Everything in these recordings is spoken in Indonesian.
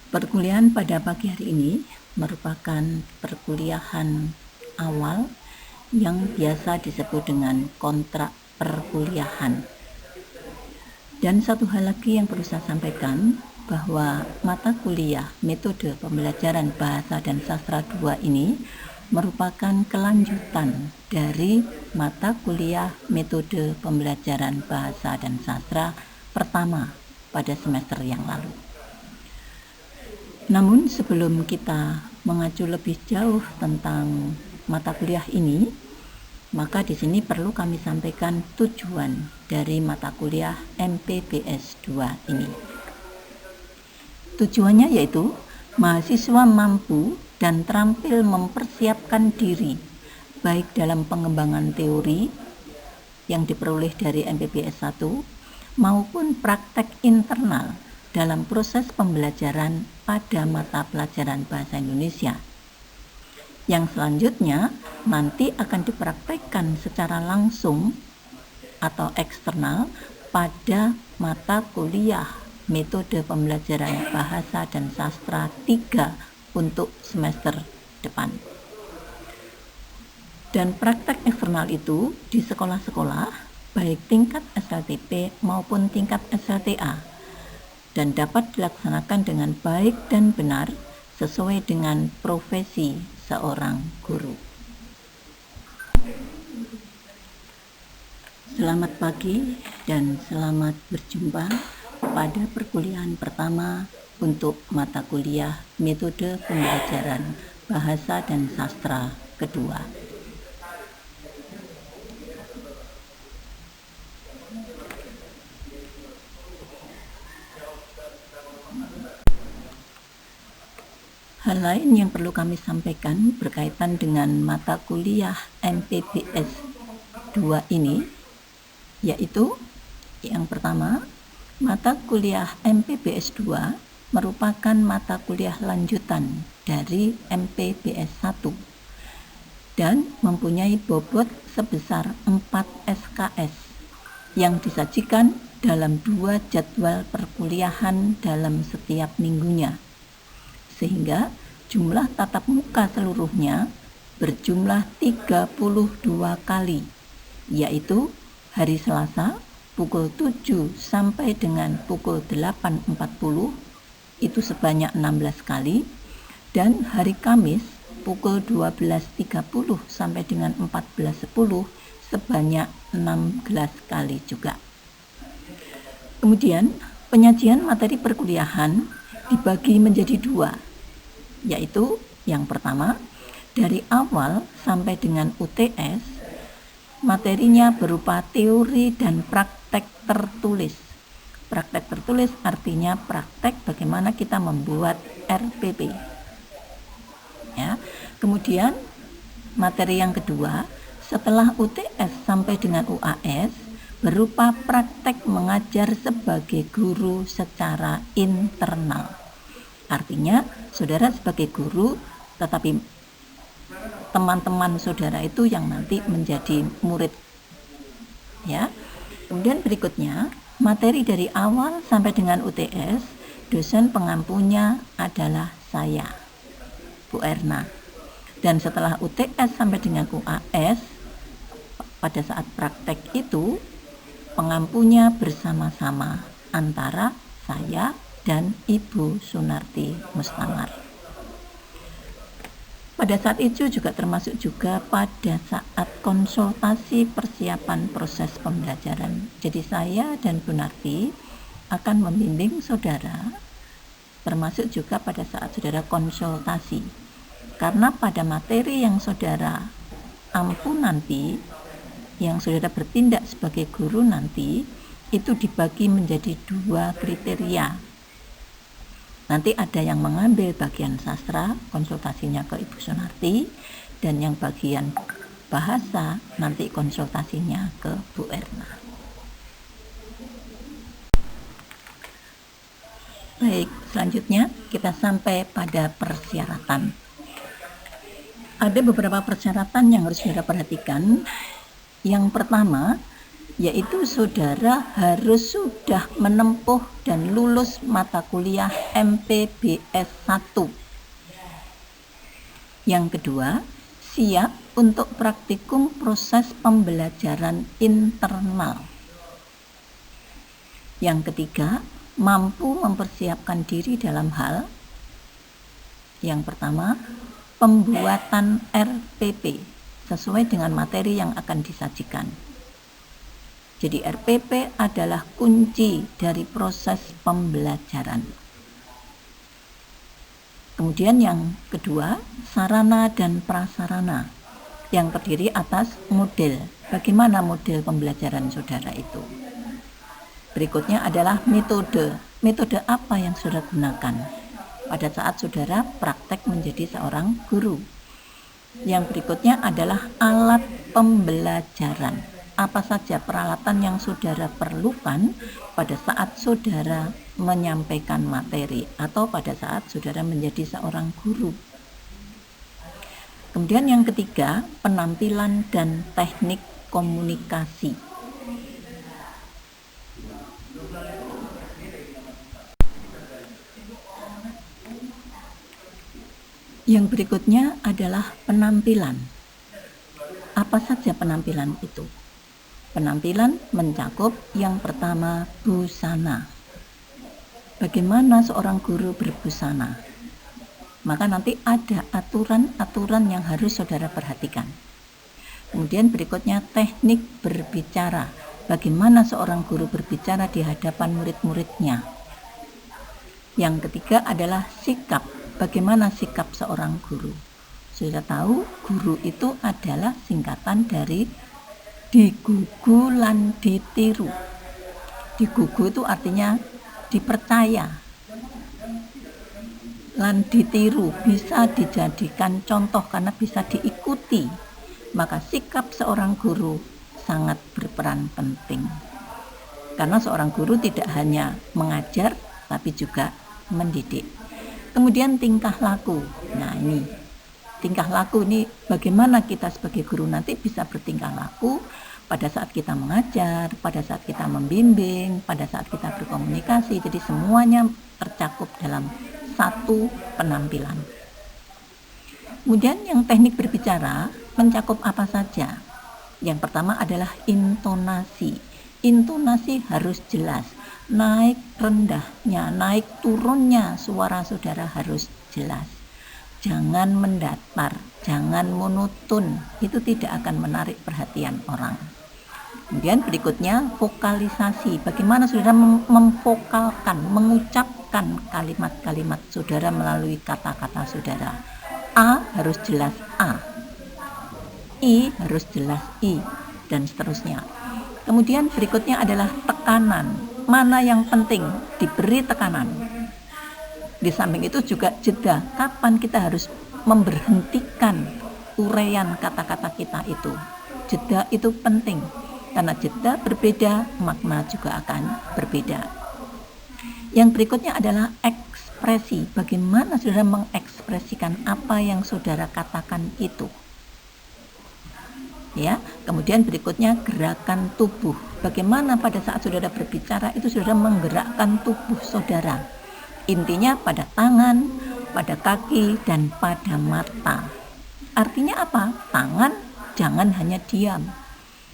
Perkuliahan pada pagi hari ini merupakan perkuliahan awal yang biasa disebut dengan kontrak perkuliahan. Dan satu hal lagi yang perlu saya sampaikan, bahwa mata kuliah metode pembelajaran bahasa dan sastra 2 ini merupakan kelanjutan dari mata kuliah metode pembelajaran bahasa dan sastra pertama pada semester yang lalu. Namun sebelum kita mengacu lebih jauh tentang mata kuliah ini, maka di sini perlu kami sampaikan tujuan dari mata kuliah MPBS 2 ini. Tujuannya yaitu mahasiswa mampu dan terampil mempersiapkan diri baik dalam pengembangan teori yang diperoleh dari MPBS 1 maupun praktek internal dalam proses pembelajaran pada mata pelajaran bahasa Indonesia. Yang selanjutnya nanti akan dipraktekkan secara langsung atau eksternal pada mata kuliah metode pembelajaran bahasa dan sastra 3 untuk semester depan. Dan praktek eksternal itu di sekolah-sekolah baik tingkat SLTP maupun tingkat SLTA dan dapat dilaksanakan dengan baik dan benar sesuai dengan profesi seorang guru. Selamat pagi dan selamat berjumpa pada perkuliahan pertama untuk mata kuliah metode pembelajaran bahasa dan sastra kedua. Hal lain yang perlu kami sampaikan berkaitan dengan mata kuliah MPBS 2 ini, yaitu yang pertama, mata kuliah MPBS 2 merupakan mata kuliah lanjutan dari MPBS 1 dan mempunyai bobot sebesar 4 SKS yang disajikan dalam 2 jadwal perkuliahan dalam setiap minggunya, sehingga jumlah tatap muka seluruhnya berjumlah 32 kali, yaitu hari Selasa pukul 7 sampai dengan pukul 8.40 itu sebanyak 16 kali, dan hari Kamis pukul 12.30 sampai dengan 14.10 sebanyak 16 kali juga. Kemudian penyajian materi perkuliahan dibagi menjadi 2, yaitu yang pertama, dari awal sampai dengan UTS, materinya berupa teori dan praktek tertulis. Praktek tertulis artinya praktek bagaimana kita membuat RPP. Ya. Kemudian materi yang kedua, setelah UTS sampai dengan UAS, berupa praktek mengajar sebagai guru secara internal. Artinya saudara sebagai guru, tetapi teman-teman saudara itu yang nanti menjadi murid. Ya. Kemudian berikutnya, materi dari awal sampai dengan UTS, dosen pengampunya adalah saya, Bu Erna. Dan setelah UTS sampai dengan UAS, pada saat praktek itu pengampunya bersama-sama antara saya dan Ibu Sunarti Mustamar. Pada saat itu juga termasuk juga pada saat konsultasi persiapan proses pembelajaran. Jadi saya dan Bu Narti akan membimbing saudara, termasuk juga pada saat saudara konsultasi. Karena pada materi yang saudara ampu nanti, yang saudara bertindak sebagai guru nanti, itu dibagi menjadi 2 kriteria. Nanti ada yang mengambil bagian sastra, konsultasinya ke Ibu Sunarti, dan yang bagian bahasa nanti konsultasinya ke Bu Erna. Baik, selanjutnya kita sampai pada persyaratan. Ada beberapa persyaratan yang harus kita perhatikan. Yang pertama, yaitu saudara harus sudah menempuh dan lulus mata kuliah MPBS 1. Yang kedua, siap untuk praktikum proses pembelajaran internal. Yang ketiga, mampu mempersiapkan diri dalam hal yang pertama, pembuatan RPP sesuai dengan materi yang akan disajikan. Jadi RPP adalah kunci dari proses pembelajaran. Kemudian yang kedua, sarana dan prasarana yang terdiri atas model. Bagaimana model pembelajaran saudara itu? Berikutnya adalah metode. Metode apa yang saudara gunakan pada saat saudara praktek menjadi seorang guru? Yang berikutnya adalah alat pembelajaran. Apa saja peralatan yang saudara perlukan pada saat saudara menyampaikan materi atau pada saat saudara menjadi seorang guru. Kemudian yang ketiga, penampilan dan teknik komunikasi. Yang berikutnya adalah penampilan. Apa saja penampilan itu? Penampilan mencakup yang pertama, busana. Bagaimana seorang guru berbusana? Maka nanti ada aturan-aturan yang harus saudara perhatikan. Kemudian berikutnya teknik berbicara. Bagaimana seorang guru berbicara di hadapan murid-muridnya? Yang ketiga adalah sikap. Bagaimana sikap seorang guru? Sudah tahu, guru itu adalah singkatan dari digugu lan ditiru. Digugu itu artinya dipercaya, lan ditiru bisa dijadikan contoh karena bisa diikuti. Maka sikap seorang guru sangat berperan penting, karena seorang guru tidak hanya mengajar tapi juga mendidik. Kemudian tingkah laku. Nah, ini tingkah laku ini bagaimana kita sebagai guru nanti bisa bertingkah laku pada saat kita mengajar, pada saat kita membimbing, pada saat kita berkomunikasi. Jadi semuanya tercakup dalam satu penampilan. Kemudian yang teknik berbicara mencakup apa saja? Yang pertama adalah intonasi. Intonasi harus jelas. Naik rendahnya, naik turunnya suara saudara harus jelas. Jangan mendatar, jangan monoton, itu tidak akan menarik perhatian orang. Kemudian berikutnya vokalisasi. Bagaimana saudara memvokalkan, mengucapkan kalimat-kalimat saudara melalui kata-kata saudara. A harus jelas A, I harus jelas I, dan seterusnya. Kemudian berikutnya adalah tekanan. Mana yang penting diberi tekanan. Di samping itu juga jeda, kapan kita harus memberhentikan uraian kata-kata kita itu. Jeda itu penting, karena jeda berbeda, makna juga akan berbeda. Yang berikutnya adalah ekspresi. Bagaimana saudara mengekspresikan apa yang saudara katakan itu. Ya, kemudian berikutnya gerakan tubuh. Bagaimana pada saat saudara berbicara itu saudara menggerakkan tubuh saudara. Intinya pada tangan, pada kaki, dan pada mata. Artinya apa? Tangan jangan hanya diam,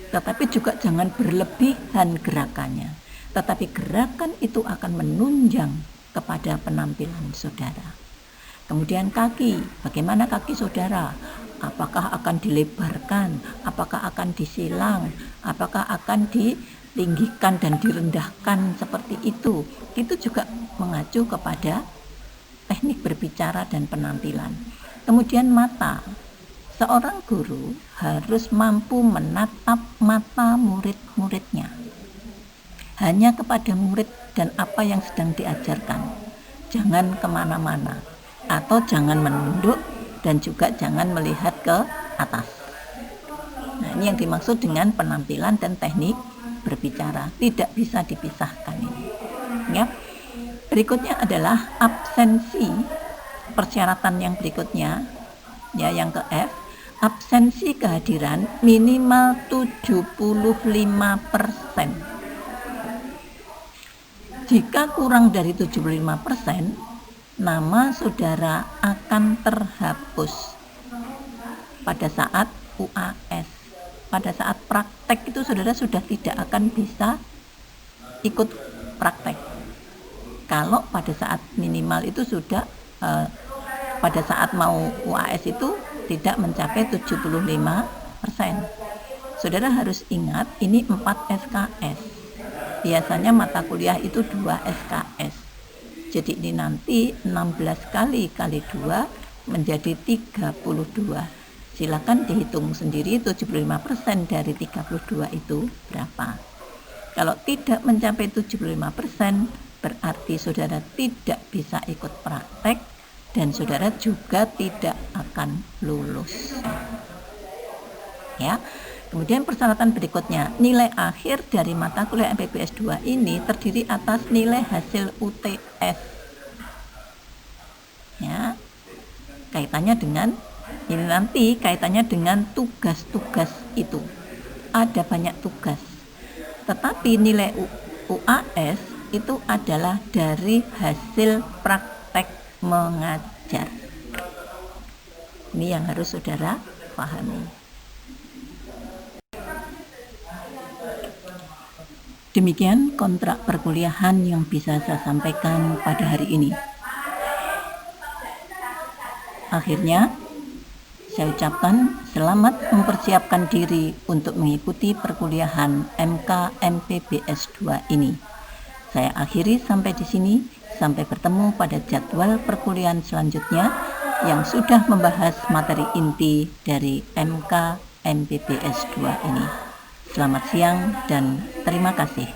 tetapi juga jangan berlebihan gerakannya. Tetapi gerakan itu akan menunjang kepada penampilan saudara. Kemudian kaki, bagaimana kaki saudara? Apakah akan dilebarkan? Apakah akan disilang? Apakah akan ditinggikan dan direndahkan seperti itu? Itu juga mengacu kepada teknik berbicara dan penampilan. Kemudian mata. Seorang guru harus mampu menatap mata murid-muridnya. Hanya kepada murid dan apa yang sedang diajarkan. Jangan kemana-mana. Atau jangan menunduk dan juga jangan melihat ke atas. Nah, ini yang dimaksud dengan penampilan dan teknik berbicara. Tidak bisa dipisahkan ini. Ya. Berikutnya adalah absensi. Persyaratan yang berikutnya, ya, yang ke F, absensi kehadiran minimal 75%. Jika kurang dari 75%, nama saudara akan terhapus pada saat UAS. Pada saat praktek itu saudara sudah tidak akan bisa ikut praktek. Kalau pada saat minimal itu sudah pada saat mau UAS itu tidak mencapai 75%. Saudara harus ingat ini 4 SKS. Biasanya mata kuliah itu 2 SKS. Jadi ini nanti 16 kali 2 menjadi 32. Silakan dihitung sendiri 75% dari 32 itu berapa. Kalau tidak mencapai 75%, berarti saudara tidak bisa ikut praktek dan saudara juga tidak akan lulus. Ya. Kemudian persyaratan berikutnya, nilai akhir dari mata kuliah MPBS 2 ini terdiri atas nilai hasil UTS. Ya. Kaitannya dengan ini nanti kaitannya dengan tugas-tugas itu. Ada banyak tugas. Tetapi nilai UAS itu adalah dari hasil praktek mengajar. Ini yang harus saudara pahami. Demikian kontrak perkuliahan yang bisa saya sampaikan pada hari ini. Akhirnya, saya ucapkan selamat mempersiapkan diri untuk mengikuti perkuliahan MK MPBS 2 ini. Saya akhiri sampai di sini. Sampai bertemu pada jadwal perkuliahan selanjutnya yang sudah membahas materi inti dari MK MPBS 2 ini. Selamat siang dan terima kasih.